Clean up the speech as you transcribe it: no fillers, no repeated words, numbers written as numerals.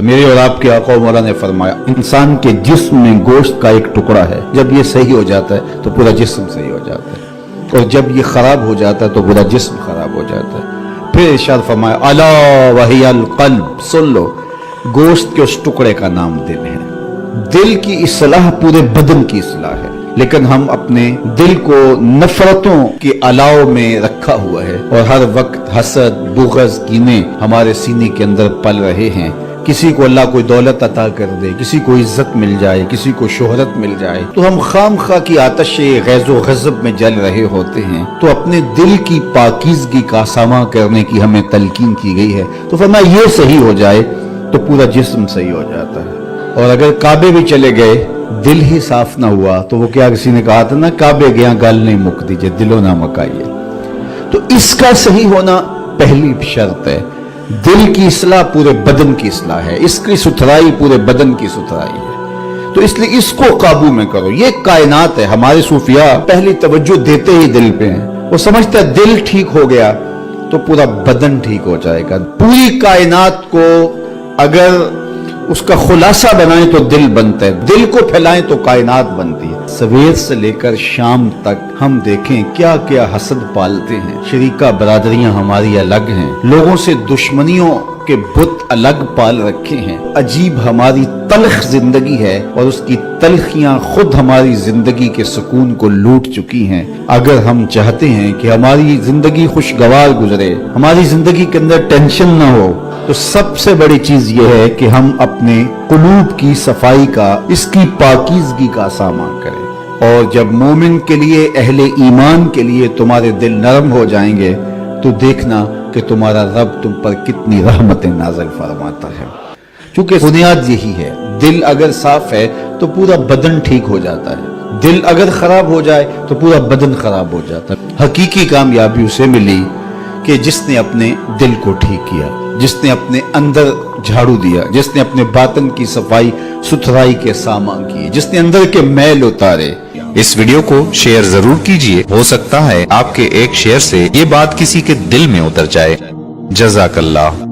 میرے اور آپ کے آقا و مولا نے فرمایا انسان کے جسم میں گوشت کا ایک ٹکڑا ہے، جب یہ صحیح ہو جاتا ہے تو پورا جسم صحیح ہو جاتا ہے، اور جب یہ خراب ہو جاتا ہے تو پورا جسم خراب ہو جاتا ہے۔ پھر ارشاد فرمایا الا وہی القلب، سن لو گوشت کے اس ٹکڑے کا نام دل ہے۔ دل کی اصلاح پورے بدن کی اصلاح ہے، لیکن ہم اپنے دل کو نفرتوں کے الاؤ میں رکھا ہوا ہے، اور ہر وقت حسد، بغض، کینے ہمارے سینے کے اندر پل رہے ہیں۔ کسی کو اللہ کوئی دولت عطا کر دے، کسی کو عزت مل جائے، کسی کو شہرت مل جائے، تو ہم خام خواہ کی آتش غیظ و غضب میں جل رہے ہوتے ہیں۔ تو اپنے دل کی پاکیزگی کا ساماں کرنے کی ہمیں تلقین کی گئی ہے۔ تو فرمایا یہ صحیح ہو جائے تو پورا جسم صحیح ہو جاتا ہے۔ اور اگر کعبے بھی چلے گئے، دل ہی صاف نہ ہوا تو وہ کیا کسی نے کہا تھا نا، کعبے گیا گل نہیں مک دیجئے، دلوں نہ مکائیے۔ تو اس کا صحیح ہونا پہلی شرط ہے۔ دل کی اصلاح پورے بدن کی اصلاح ہے، اس کی ستھرائی پورے بدن کی ستھرائی ہے۔ تو اس لیے اس کو قابو میں کرو، یہ کائنات ہے۔ ہمارے صوفیاء پہلی توجہ دیتے ہی دل پہ ہیں، وہ سمجھتا ہے دل ٹھیک ہو گیا تو پورا بدن ٹھیک ہو جائے گا۔ پوری کائنات کو اگر اس کا خلاصہ بنائیں تو دل بنتا ہے، دل کو پھیلائیں تو کائنات بنتی ہے۔ سویر سے لے کر شام تک ہم دیکھیں کیا کیا حسد پالتے ہیں، شریکہ برادریاں ہماری الگ ہیں، لوگوں سے دشمنیوں کے بت الگ پال رکھے ہیں۔ عجیب ہماری تلخ زندگی ہے، اور اس کی تلخیاں خود ہماری زندگی کے سکون کو لوٹ چکی ہیں۔ اگر ہم چاہتے ہیں کہ ہماری زندگی خوشگوار گزرے، ہماری زندگی کے اندر ٹینشن نہ ہو، تو سب سے بڑی چیز یہ ہے کہ ہم اپنے قلوب کی صفائی کا، اس کی پاکیزگی کا سامان کریں۔ اور جب مومن کے لیے، اہل ایمان کے لیے تمہارے دل نرم ہو جائیں گے تو دیکھنا کہ تمہارا رب تم پر کتنی رحمتیں نازل فرماتا ہے۔ چونکہ بنیاد یہی ہے، دل اگر صاف ہے تو پورا بدن ٹھیک ہو جاتا ہے، دل اگر خراب ہو جائے تو پورا بدن خراب ہو جاتا ہے۔ حقیقی کامیابی اسے ملی کہ جس نے اپنے دل کو ٹھیک کیا، جس نے اپنے اندر جھاڑو دیا، جس نے اپنے باطن کی صفائی ستھرائی کے سامان کیے، جس نے اندر کے میل اتارے۔ اس ویڈیو کو شیئر ضرور کیجئے، ہو سکتا ہے آپ کے ایک شیئر سے یہ بات کسی کے دل میں اتر جائے۔ جزاک اللہ۔